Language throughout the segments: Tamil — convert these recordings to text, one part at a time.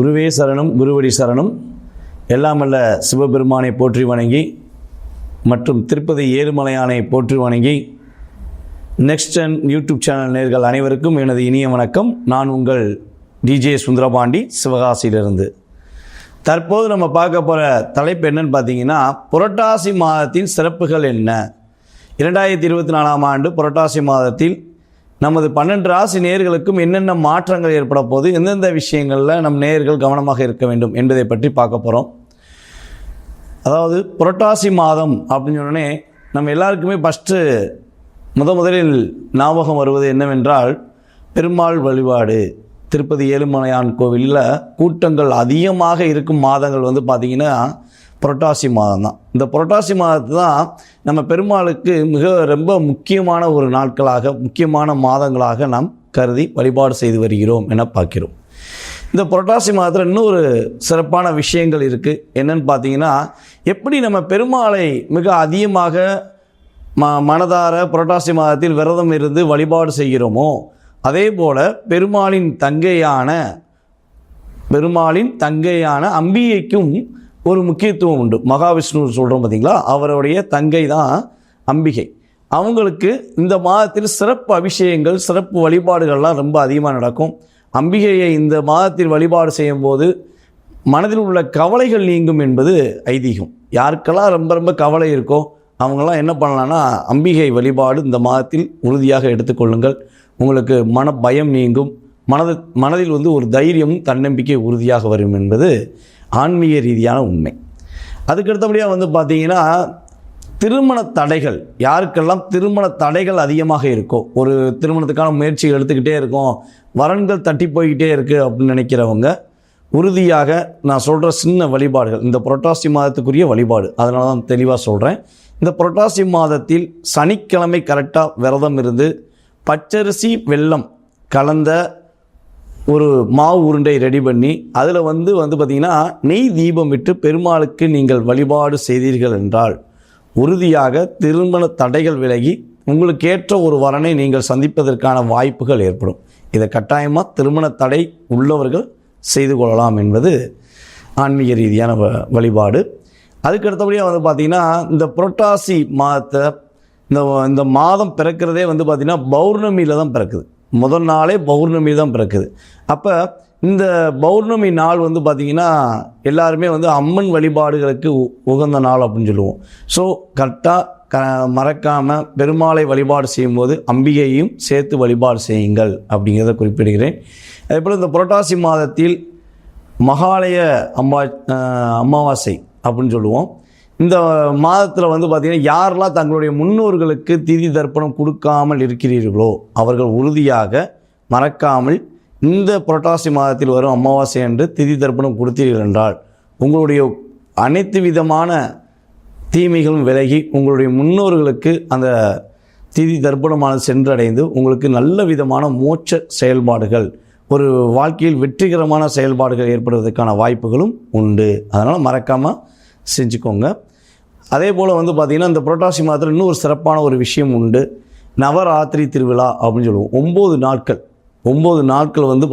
குருவே சரணம், குருவடி சரணம். எல்லாம் வல்ல சிவபெருமானை போற்றி வணங்கி மற்றும் திருப்பதி ஏழுமலையானை போற்றி வணங்கி நெக்ஸ்ட் யூடியூப் சேனல் நேயர்கள் அனைவருக்கும் எனது இனிய வணக்கம். நான் உங்கள் டிஜே சுந்தரபாண்டி, சிவகாசியிலிருந்து. தற்போது நம்ம பார்க்க போகிற தலைப்பு என்னன்னு பார்த்தீங்கன்னா, புரட்டாசி மாதத்தின் சிறப்புகள் என்ன. 2024ஆம் ஆண்டு புரட்டாசி மாதத்தில் நமது 12 ராசி நேயர்களுக்கும் என்னென்ன மாற்றங்கள் ஏற்பட போது, எந்தெந்த விஷயங்களில் நம் நேயர்கள் கவனமாக இருக்க வேண்டும் என்பதை பற்றி பார்க்க போகிறோம். அதாவது புரட்டாசி மாதம் அப்படின்னு சொன்னோடனே நம்ம எல்லாருக்குமே ஃபஸ்ட்டு முதலில் ஞாபகம் வருவது என்னவென்றால், பெருமாள் வழிபாடு. திருப்பதி ஏழுமலையான் கோவிலில் கூட்டங்கள் அதிகமாக இருக்கும் மாதங்கள் பார்த்திங்கன்னா புரட்டாசி மாதம் தான். இந்த புரட்டாசி மாதத்தை தான் நம்ம பெருமாளுக்கு ரொம்ப முக்கியமான ஒரு நாட்களாக, முக்கியமான மாதங்களாக நாம் கருதி வழிபாடு செய்து வருகிறோம் என பார்க்கிறோம். இந்த புரட்டாசி மாதத்தில் இன்னும் ஒரு சிறப்பான விஷயங்கள் இருக்குது. என்னன்னு பார்த்தீங்கன்னா, எப்படி நம்ம பெருமாளை மிக அதிகமாக மனதார புரட்டாசி மாதத்தில் விரதம் இருந்து வழிபாடு செய்கிறோமோ, அதே போல் பெருமாளின் தங்கையான அம்பிகைக்கும் ஒரு முக்கியத்துவம் உண்டு. மகாவிஷ்ணு சொல்கிறோம் பார்த்தீங்களா, அவருடைய தங்கை தான் அம்பிகை. அவங்களுக்கு இந்த மாதத்தில் சிறப்பு அபிஷேகங்கள், சிறப்பு வழிபாடுகள்லாம் ரொம்ப அதிகமாக நடக்கும். அம்பிகையை இந்த மாதத்தில் வழிபாடு செய்யும்போது மனதில் உள்ள கவலைகள் நீங்கும் என்பது ஐதீகம். யாருக்கெல்லாம் ரொம்ப கவலை இருக்கோ அவங்களாம் என்ன பண்ணலான்னா, அம்பிகை வழிபாடு இந்த மாதத்தில் உறுதியாக எடுத்துக்கொள்ளுங்கள். உங்களுக்கு மன பயம் நீங்கும். மனதில் ஒரு தைரியமும் தன்னம்பிக்கை உறுதியாக வரும் என்பது ஆன்மீக ரீதியான உண்மை. அதுக்கடுத்தபடியாக பார்த்தீங்கன்னா, திருமண தடைகள், யாருக்கெல்லாம் திருமண தடைகள் அதிகமாக இருக்கோ, ஒரு திருமணத்துக்கான முயற்சிகள் எடுத்துக்கிட்டே இருக்கோம், வரன்கள் தட்டி போய்கிட்டே இருக்குது அப்படின்னு நினைக்கிறவங்க, உறுதியாக நான் சொல்கிற சின்ன வழிபாடுகள், இந்த புரட்டாசி மாதத்துக்குரிய வழிபாடு, அதனால தான் தெளிவாக சொல்கிறேன். இந்த புரட்டாசி மாதத்தில் சனிக்கிழமை கரெக்டாக விரதம் இருந்து பச்சரிசி வெல்லம் கலந்த ஒரு மாவு உருண்டை ரெடி பண்ணி அதில் பார்த்திங்கன்னா நெய் தீபம் விட்டு பெருமாளுக்கு நீங்கள் வழிபாடு செய்தீர்கள் என்றால் உறுதியாக திருமண தடைகள் விலகி உங்களுக்கு ஏற்ற ஒரு வரனை நீங்கள் சந்திப்பதற்கான வாய்ப்புகள் ஏற்படும். இதை கட்டாயமாக திருமண தடை உள்ளவர்கள் செய்து கொள்ளலாம் என்பது ஆன்மீக ரீதியான வழிபாடு. அதுக்கடுத்தபடியாக பார்த்திங்கன்னா, இந்த புரட்டாசி மாதத்தை இந்த மாதம் பிறக்கிறதே பார்த்திங்கன்னா பௌர்ணமியில் தான் பிறக்குது. முதல் நாளே பௌர்ணமி தான் பிறக்குது. அப்போ இந்த பௌர்ணமி நாள் பார்த்திங்கன்னா எல்லாருமே அம்மன் வழிபாடுகளுக்கு உகந்த நாள் அப்படின்னு சொல்லுவோம். ஸோ கரெக்டாக மறக்காமல் பெருமாளை வழிபாடு செய்யும்போது அம்பிகையும் சேர்த்து வழிபாடு செய்யுங்கள் அப்படிங்கிறத குறிப்பிடுகிறேன். அதேபோல் இந்த புரட்டாசி மாதத்தில் மகாலய அமாவாசை அப்படின்னு சொல்லுவோம். இந்த மாதத்தில் பார்த்திங்கன்னா யாரெல்லாம் தங்களுடைய முன்னோர்களுக்கு திதி தர்ப்பணம் கொடுக்காமல் இருக்கிறீர்களோ அவர்கள் உறுதியாக மறக்காமல் இந்த புரட்டாசி மாதத்தில் வரும் அமாவாசை அன்று திதி தர்ப்பணம் கொடுத்தீர்கள் என்றால் உங்களுடைய அனைத்து விதமான தீமைகளும் விலகி உங்களுடைய முன்னோர்களுக்கு அந்த திதி தர்ப்பணமானது சென்றடைந்து உங்களுக்கு நல்ல விதமான மோட்ச செயல்பாடுகள், ஒரு வாழ்க்கையில் வெற்றிகரமான செயல்பாடுகள் ஏற்படுவதற்கான வாய்ப்புகளும் உண்டு. அதனால் மறக்காமல் செஞ்சுக்கோங்க. அதே போல் பார்த்திங்கன்னா இந்த புரட்டாசி மாதத்தில் இன்னும் ஒரு சிறப்பான ஒரு விஷயம் உண்டு. நவராத்திரி திருவிழா அப்படின்னு சொல்லுவோம். 9 நாட்கள்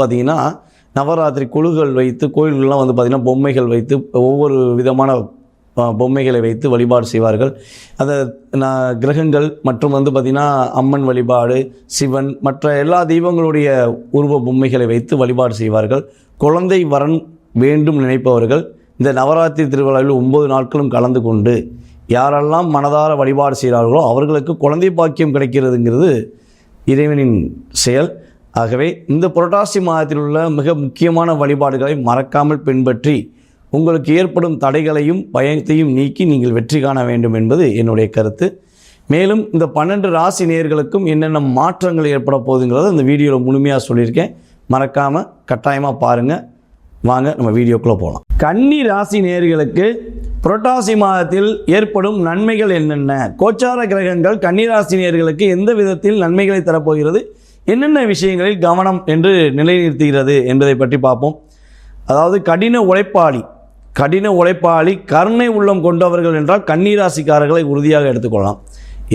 பார்த்திங்கன்னா நவராத்திரி குழுக்கள் வைத்து கோயில்கள்லாம் பார்த்திங்கன்னா பொம்மைகள் வைத்து ஒவ்வொரு விதமான பொம்மைகளை வைத்து வழிபாடு செய்வார்கள். அந்த கிரகங்கள் மற்றும் பார்த்திங்கன்னா அம்மன் வழிபாடு, சிவன் மற்ற எல்லா தெய்வங்களுடைய உருவ பொம்மைகளை வைத்து வழிபாடு செய்வார்கள். குழந்தை வரன் வேண்டும் நினைப்பவர்கள் இந்த நவராத்திரி திருவிழாவில் 9 நாட்களும் கலந்து கொண்டு யாரெல்லாம் மனதார வழிபாடு செய்கிறார்களோ அவர்களுக்கு குழந்தை பாக்கியம் கிடைக்கிறதுங்கிறது இறைவனின் செயல். ஆகவே இந்த புரட்டாசி மாதத்தில் உள்ள மிக முக்கியமான வழிபாடுகளை மறக்காமல் பின்பற்றி உங்களுக்கு ஏற்படும் தடைகளையும் பயத்தையும் நீக்கி நீங்கள் வெற்றி காண வேண்டும் என்பது என்னுடைய கருத்து. மேலும் இந்த 12 ராசி நேயர்களுக்கும் என்னென்ன மாற்றங்கள் ஏற்பட போகுதுங்கிறத இந்த வீடியோவில் முழுமையாக சொல்லியிருக்கேன். மறக்காமல் கட்டாயமாக பாருங்கள். வாங்க நம்ம வீடியோக்குள்ளே போகலாம். கன்னி ராசி நேயர்களுக்கு புரட்டாசி மாதத்தில் ஏற்படும் நன்மைகள் என்னென்ன, கோச்சார கிரகங்கள் கன்னி ராசி நேயர்களுக்கு எந்த விதத்தில் நன்மைகளை தரப்போகிறது, என்னென்ன விஷயங்களில் கவனம் என்று நிலைநிறுத்துகிறது என்பதை பற்றி பார்ப்போம். அதாவது கடின உழைப்பாளி கருணை உள்ளம் கொண்டவர்கள் என்றால் கன்னி ராசிக்காரர்களை உறுதியாக எடுத்துக்கொள்ளலாம்.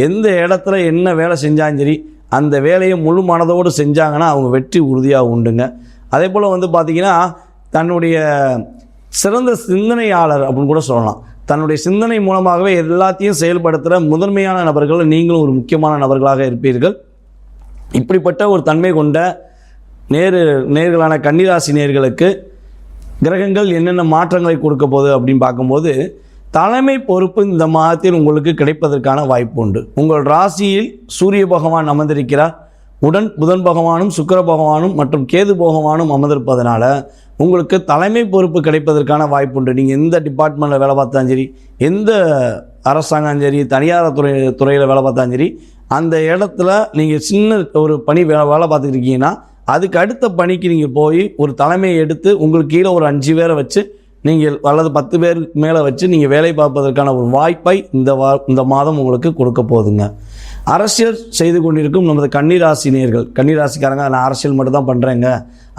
எந்த இடத்துல என்ன வேலை செஞ்சாலும் சரி அந்த வேலையை முழு மனதோடு செஞ்சாங்கன்னா அவங்க வெற்றி உறுதியாக உண்டுங்க. அதே போல் பார்த்திங்கன்னா தன்னுடைய சிறந்த சிந்தனையாளர் அப்படின்னு கூட சொல்லலாம். தன்னுடைய சிந்தனை மூலமாகவே எல்லாத்தையும் செயல்படுத்துகிற முதன்மையான நபர்கள் நீங்களும் ஒரு முக்கியமான நபர்களாக இருப்பீர்கள். இப்படிப்பட்ட ஒரு தன்மை கொண்ட நேர்களான கன்னிராசி நேர்களுக்கு கிரகங்கள் என்னென்ன மாற்றங்களை கொடுக்க போகுது அப்படின்னு பார்க்கும்போது, தலைமை பொறுப்பு இந்த மாதத்தில் உங்களுக்கு கிடைப்பதற்கான வாய்ப்பு உண்டு. உங்கள் ராசியில் சூரிய பகவான் அமர்ந்திருக்கிறார். உடன் புதன் பகவானும் சுக்கிர பகவானும் மற்றும் கேது பகவானும் அமர்ந்திருப்பதனால உங்களுக்கு தலைமை பொறுப்பு கிடைப்பதற்கான வாய்ப்பு உண்டு. நீங்கள் எந்த டிபார்ட்மெண்ட்டில் வேலை பார்த்தாலும் சரி, எந்த அரசாங்கம் சரி, தனியார் துறையில் வேலை பார்த்தாலும் சரி, அந்த இடத்துல நீங்கள் சின்ன ஒரு பணி வேலை பார்த்துக்கிட்டீங்கன்னா அதுக்கு அடுத்த பணிக்கு நீங்கள் போய் ஒரு தலைமையை எடுத்து உங்களுக்கு கீழே ஒரு 5 பேரை வச்சு நீங்கள் அல்லது 10 பேர் மேலே வச்சு நீங்கள் வேலை பார்ப்பதற்கான ஒரு வாய்ப்பை இந்த மாதம் உங்களுக்கு கொடுக்க போகுதுங்க. அரசியல் செய்து கொண்டிருக்கும் நமது கன்னிராசினியர்கள், கன்னிராசிக்காரங்க, நான் அரசியல் மட்டும் தான் பண்ணுறேங்க,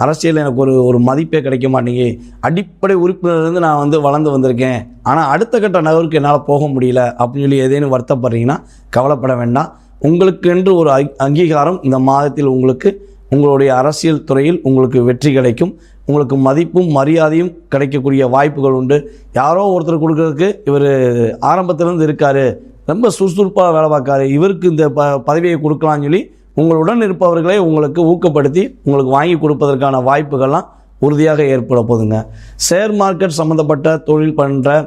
அரசியல் எனக்கு ஒரு மதிப்பே கிடைக்க மாட்டேங்க, அடிப்படை உறுப்பினர்லேருந்து நான் வளர்ந்து வந்திருக்கேன், ஆனால் அடுத்த கட்ட நகருக்கு என்னால் போக முடியல அப்படின்னு சொல்லி ஏதேனும் வருத்தப்படுறீங்கன்னா கவலைப்பட வேண்டாம். உங்களுக்கென்று ஒரு அங்கீகாரம் இந்த மாதத்தில் உங்களுக்கு உங்களுடைய அரசியல் துறையில் உங்களுக்கு வெற்றி கிடைக்கும். உங்களுக்கு மதிப்பும் மரியாதையும் கிடைக்கக்கூடிய வாய்ப்புகள் உண்டு. யாரோ ஒருத்தர் கொடுக்கறதுக்கு இவர் ஆரம்பத்திலேருந்து இருக்கார், ரொம்ப சுறுசுறுப்பாக வேலை பார்க்காரு, இவருக்கு இந்த பதவியை கொடுக்கலான்னு சொல்லி உங்களுடன் இருப்பவர்களே உங்களுக்கு ஊக்கப்படுத்தி உங்களுக்கு வாங்கி கொடுப்பதற்கான வாய்ப்புகள்லாம் உறுதியாக ஏற்பட போதுங்க. ஷேர் மார்க்கெட் சம்மந்தப்பட்ட தொழில் பண்ணுற,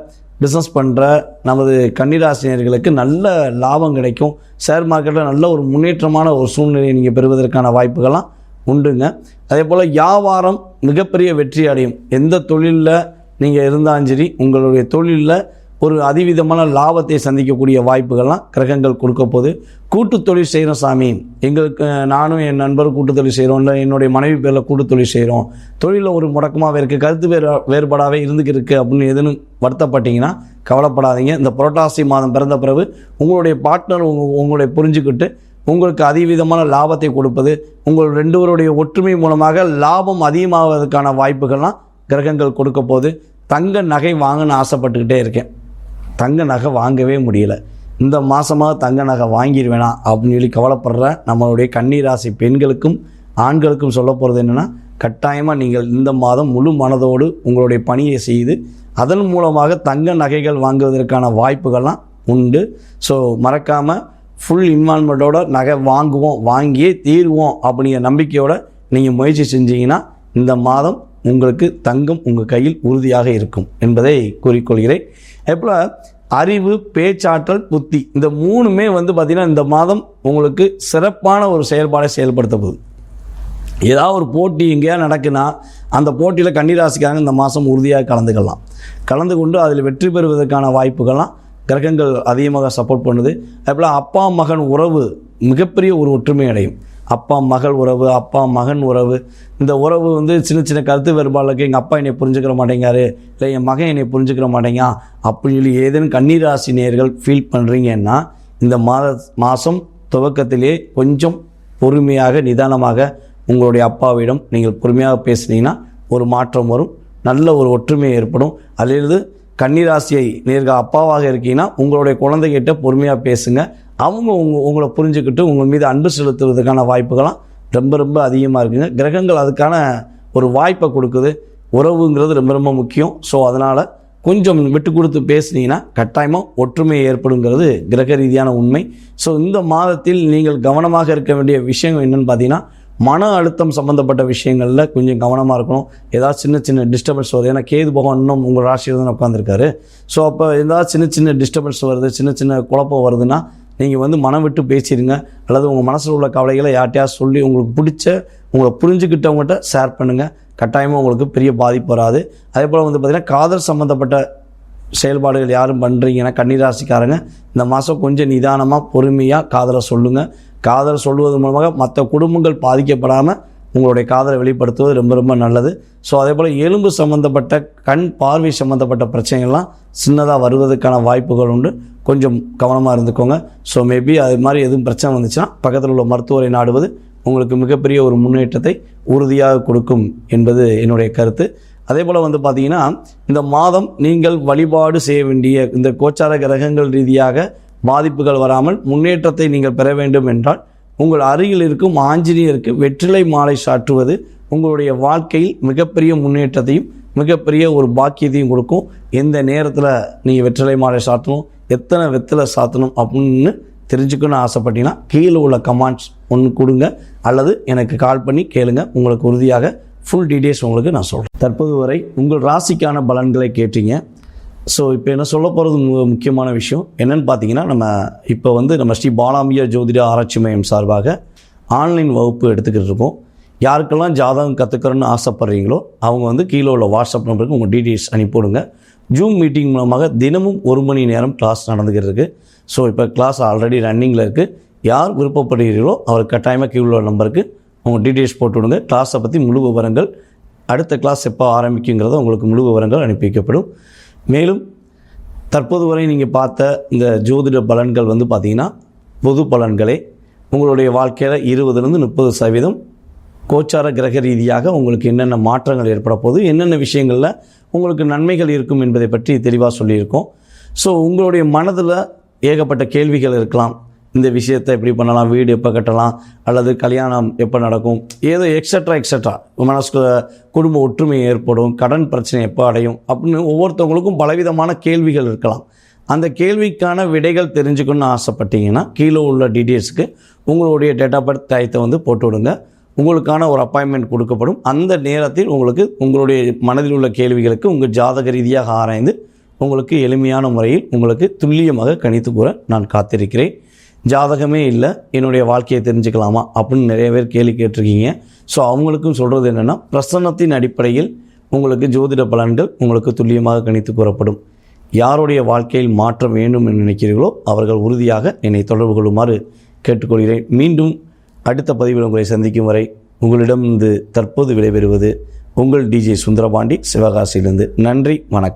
பிஸ்னஸ் பண்ணுற நமது கன்னிராசினியர்களுக்கு நல்ல லாபம் கிடைக்கும். ஷேர் மார்க்கெட்டில் நல்ல ஒரு முன்னேற்றமான ஒரு சூழ்நிலையை நீங்கள் பெறுவதற்கான வாய்ப்புகள்லாம் உண்டுங்க. அதே போல் வியாபாரம் மிகப்பெரிய வெற்றி அடையும். எந்த தொழிலில் நீங்கள் இருந்தாலும் சரி, உங்களுடைய தொழிலில் ஒரு அதிவிதமான லாபத்தை சந்திக்கக்கூடிய வாய்ப்புகள்லாம் கிரகங்கள் கொடுக்க போது. கூட்டு தொழில் செய்கிறோம் சாமி, எங்களுக்கு நானும் என் நண்பரும் கூட்டு தொழில் செய்கிறோம், இல்லை என்னுடைய மனைவி பேரில் கூட்டு தொழில் செய்கிறோம், தொழிலில் ஒரு முடக்கமாகவே இருக்குது, கருத்து வேறுபாடாகவே இருந்துக்கிருக்கு அப்படின்னு எதுன்னு வருத்தப்பட்டீங்கன்னா கவலைப்படாதீங்க. இந்த புரட்டாசி மாதம் பிறந்த பிறகு உங்களுடைய பார்ட்னர் உங்களுடைய புரிஞ்சுக்கிட்டு உங்களுக்கு அதிவிதமான லாபத்தை கொடுப்பது, உங்கள் 2 பேருடைய ஒற்றுமை மூலமாக லாபம் அதிகமாவதற்கான வாய்ப்புகள்லாம் கிரகங்கள் கொடுக்க போது. தங்க நகை வாங்கன்னு ஆசைப்பட்டுக்கிட்டே இருக்கேன், தங்க நகை வாங்கவே முடியல, இந்த மாதமாக தங்க நகை வாங்கிடுவேனா அப்படின்னு சொல்லி கவலைப்படுற நம்மளுடைய கன்னிராசி பெண்களுக்கும் ஆண்களுக்கும் சொல்ல போகிறது என்னென்னா, கட்டாயமாக நீங்கள் இந்த மாதம் முழு மனதோடு உங்களுடைய பணியை செய்து அதன் மூலமாக தங்க நகைகள் வாங்குவதற்கான வாய்ப்புகள்லாம் உண்டு. ஸோ மறக்காமல் ஃபுல் இன்வால்மெண்ட்டோட நகை வாங்குவோம், வாங்கியே தீர்வோம் அப்படிங்கிற நம்பிக்கையோடு நீங்கள் முயற்சி செஞ்சீங்கன்னா இந்த மாதம் உங்களுக்கு தங்கம் உங்கள் கையில் உறுதியாக இருக்கும் என்பதை கூறிக்கொள்கிறேன். அதேபோல் அறிவு, பேச்சாற்றல், புத்தி, இந்த 3மே பார்த்திங்கன்னா இந்த மாதம் உங்களுக்கு சிறப்பான ஒரு செயல்பாடை செயல்படுத்த போகுது. ஏதாவது ஒரு போட்டி எங்கேயா நடக்குன்னா அந்த போட்டியில் கன்னிராசிக்காரங்க இந்த மாதம் உறுதியாக கலந்து கொண்டு அதில் வெற்றி பெறுவதற்கான வாய்ப்புகள்லாம் கிரகங்கள் அதிகமாக சப்போர்ட் பண்ணுது. அதேபோல் அப்பா மகன் உறவு மிகப்பெரிய ஒரு ஒற்றுமை அடையும். அப்பா மகள் உறவு, அப்பா மகன் உறவு, இந்த உறவு சின்ன சின்ன கருத்து வேறுபாடுக்கு எங்கள் அப்பா என்னை புரிஞ்சுக்கிற மாட்டேங்காரு, இல்லை என் மகன் என்னை புரிஞ்சுக்கிற மாட்டேங்க அப்படின்னு சொல்லி ஏதேனும் கன்னிராசி நேயர்கள் ஃபீல் பண்ணுறீங்கன்னா இந்த மாதம் துவக்கத்திலே கொஞ்சம் பொறுமையாக நிதானமாக உங்களுடைய அப்பாவிடம் நீங்கள் பொறுமையாக பேசுனீங்கன்னா ஒரு மாற்றம் வரும், நல்ல ஒரு ஒற்றுமை ஏற்படும். அதிலிருந்து கன்னிராசியை நேர்கள் அப்பாவாக இருக்கீங்கன்னா உங்களுடைய குழந்தைகிட்ட பொறுமையாக பேசுங்க. அவங்க உங்களை புரிஞ்சுக்கிட்டு உங்கள் மீது அன்பு செலுத்துவதற்கான வாய்ப்புகள்லாம் ரொம்ப ரொம்ப அதிகமாக இருக்குங்க. கிரகங்கள் அதுக்கான ஒரு வாய்ப்பை கொடுக்குது. உறவுங்கிறது ரொம்ப ரொம்ப முக்கியம். ஸோ அதனால் கொஞ்சம் விட்டு கொடுத்து பேசுனீங்கன்னா கட்டாயமாக ஒற்றுமை ஏற்படுங்கிறது கிரக ரீதியான உண்மை. ஸோ இந்த மாதத்தில் நீங்கள் கவனமாக இருக்க வேண்டிய விஷயம் என்னென்னு பார்த்தீங்கன்னா, மன அழுத்தம் சம்மந்தப்பட்ட விஷயங்களில் கொஞ்சம் கவனமாக இருக்கணும். ஏதாவது சின்ன சின்ன டிஸ்டர்பன்ஸ் வருது, ஏன்னா கேது பகவான் இன்னும் உங்கள் ராசியில் தான் உட்காந்துருக்காரு. ஸோ அப்போ ஏதாவது சின்ன சின்ன டிஸ்டர்பன்ஸ் வருது, சின்ன சின்ன குழப்பம் வருதுன்னா நீங்கள் மனம் விட்டு பேசிடுங்க. அல்லது உங்கள் மனசில் உள்ள கவலைகளை யார்ட்டையாவது சொல்லி உங்களுக்கு பிடிச்ச உங்களை புரிஞ்சுக்கிட்டவங்ககிட்ட ஷேர் பண்ணுங்கள். கட்டாயமாக உங்களுக்கு பெரிய பாதிப்பு வராது. அதே போல் பார்த்திங்கன்னா காதல் சம்மந்தப்பட்ட செயல்பாடுகள் யாரும் பண்ணுறீங்கன்னா கன்னிராசிக்காரங்க இந்த மாதம் கொஞ்சம் நிதானமாக பொறுமையாக காதலை சொல்லுங்கள். காதலை சொல்லுவது மூலமாக மற்ற குடும்பங்கள் பாதிக்கப்படாமல் உங்களுடைய காதலை வெளிப்படுத்துவது ரொம்ப ரொம்ப நல்லது. ஸோ அதே போல் எலும்பு சம்மந்தப்பட்ட கண் பார்வை சம்மந்தப்பட்ட பிரச்சனைகள்லாம் சின்னதாக வருவதற்கான வாய்ப்புகள் உண்டு. கொஞ்சம் கவனமாக இருந்துக்கோங்க. ஸோ மேபி அது மாதிரி எதுவும் பிரச்சனை வந்துச்சுன்னா பக்கத்தில் உள்ள மருத்துவரை நாடுவது உங்களுக்கு மிகப்பெரிய ஒரு முன்னேற்றத்தை உறுதியாக கொடுக்கும் என்பது என்னுடைய கருத்து. அதே போல் பார்த்திங்கன்னா இந்த மாதம் நீங்கள் வழிபாடு செய்ய வேண்டிய இந்த கோச்சார கிரகங்கள் ரீதியாக பாதிப்புகள் வராமல் முன்னேற்றத்தை நீங்கள் பெற வேண்டும் என்றால் உங்கள் அருகில் இருக்கும் ஆஞ்சநேயருக்கு வெற்றிலை மாலை சாற்றுவது உங்களுடைய வாழ்க்கையில் மிகப்பெரிய முன்னேற்றத்தையும் மிகப்பெரிய ஒரு பாக்கியத்தையும் கொடுக்கும். எந்த நேரத்தில் நீங்கள் வெற்றிலை மாலை சாத்தணும், எத்தனை வெற்றிலை சாத்தணும் அப்படின்னு தெரிஞ்சுக்கணும்னு ஆசைப்பட்டீங்கன்னா கீழே உள்ள கமெண்ட்ஸ் ஒன்று கொடுங்க, அல்லது எனக்கு கால் பண்ணி கேளுங்க. உங்களுக்கு உறுதியாக ஃபுல் டீட்டெயில்ஸ் உங்களுக்கு நான் சொல்கிறேன். தற்போது வரை உங்கள் ராசிக்கான பலன்களை கேட்டீங்க. ஸோ இப்போ என்ன சொல்ல போகிறது முக்கியமான விஷயம் என்னென்னு பார்த்தீங்கன்னா, நம்ம ஸ்ரீ பாலாம்பிகா ஜோதிட ஆராய்ச்சி மையம் சார்பாக ஆன்லைன் வகுப்பு எடுத்துக்கிட்டு இருக்கோம். யாருக்கெல்லாம் ஜாதகம் கற்றுக்கிறோன்னு ஆசைப்பட்றீங்களோ அவங்க கீழே உள்ள வாட்ஸ்அப் நம்பருக்கு உங்கள் டீட்டெயில்ஸ் அனுப்பிவிடுங்க. ஜூம் மீட்டிங் மூலமாக தினமும் 1 மணி நேரம் கிளாஸ் நடந்துக்கிட்டு இருக்குது. ஸோ இப்போ கிளாஸ் ஆல்ரெடி ரன்னிங்கில் இருக்குது. யார் விருப்பப்படுகிறீர்களோ அவர் கட்டாயமாக கீழே உள்ள நம்பருக்கு உங்கள் டீட்டெயில்ஸ் போட்டு விடுங்க. கிளாஸை பற்றி முழு விவரங்கள், அடுத்த கிளாஸ் எப்போ ஆரம்பிக்குங்கிறத உங்களுக்கு முழு விவரங்கள் அனுப்பி வைக்கப்படும். மேலும் தற்போது வரை நீங்கள் பார்த்த இந்த ஜோதிட பலன்கள் பார்த்திங்கன்னா பொது பலன்களே. உங்களுடைய வாழ்க்கையில் 20-30% கோச்சார கிரக ரீதியாக உங்களுக்கு என்னென்ன மாற்றங்கள் ஏற்பட போகுது, என்னென்ன விஷயங்களில் உங்களுக்கு நன்மைகள் இருக்கும் என்பதை பற்றி தெளிவாக சொல்லியிருக்கோம். ஸோ உங்களுடைய மனதில் ஏகப்பட்ட கேள்விகள் இருக்கலாம். இந்த விஷயத்தை எப்படி பண்ணலாம், வீடு எப்போ கட்டலாம், அல்லது கல்யாணம் எப்போ நடக்கும், ஏதோ எக்ஸட்ரா மனசுக்கு குடும்ப ஒற்றுமை ஏற்படும், கடன் பிரச்சனை எப்போ அடையும் அப்படின்னு ஒவ்வொருத்தவங்களுக்கும் பலவிதமான கேள்விகள் இருக்கலாம். அந்த கேள்விக்கான விடைகள் தெரிஞ்சுக்கணும்னு ஆசைப்பட்டீங்கன்னா கீழே உள்ள டீட்டெயில்ஸுக்கு உங்களுடைய டேட் ஆஃப் பர்த் டயத்தை போட்டு விடுங்க. உங்களுக்கான ஒரு அப்பாயின்மெண்ட் கொடுக்கப்படும். அந்த நேரத்தில் உங்களுடைய மனதில் உள்ள கேள்விகளுக்கு உங்கள் ஜாதக ரீதியாக ஆராய்ந்து உங்களுக்கு எளிமையான முறையில் உங்களுக்கு துல்லியமாக கணித்து கூற நான் காத்திருக்கிறேன். ஜாதகமே இல்லை, என்னுடைய வாழ்க்கையை தெரிஞ்சுக்கலாமா அப்படின்னு நிறைய பேர் கேள்வி கேட்டிருக்கீங்க. ஸோ அவங்களுக்கும் சொல்கிறது என்னென்னா, பிரசன்னத்தின் அடிப்படையில் உங்களுக்கு ஜோதிட பலன்கள் உங்களுக்கு துல்லியமாக கணித்து கூறப்படும். யாருடைய வாழ்க்கையில் மாற்றம் வேண்டும் என்று நினைக்கிறீர்களோ அவர்கள் உறுதியாக என்னை தொடர்பு கொள்ளுமாறு கேட்டுக்கொள்கிறேன். மீண்டும் அடுத்த பதிவில் உங்களை சந்திக்கும் வரை உங்களிடம் தற்போது விடைபெறுவது உங்கள் DJ சுந்தரபாண்டி, சிவகாசியிலிருந்து. நன்றி, வணக்கம்.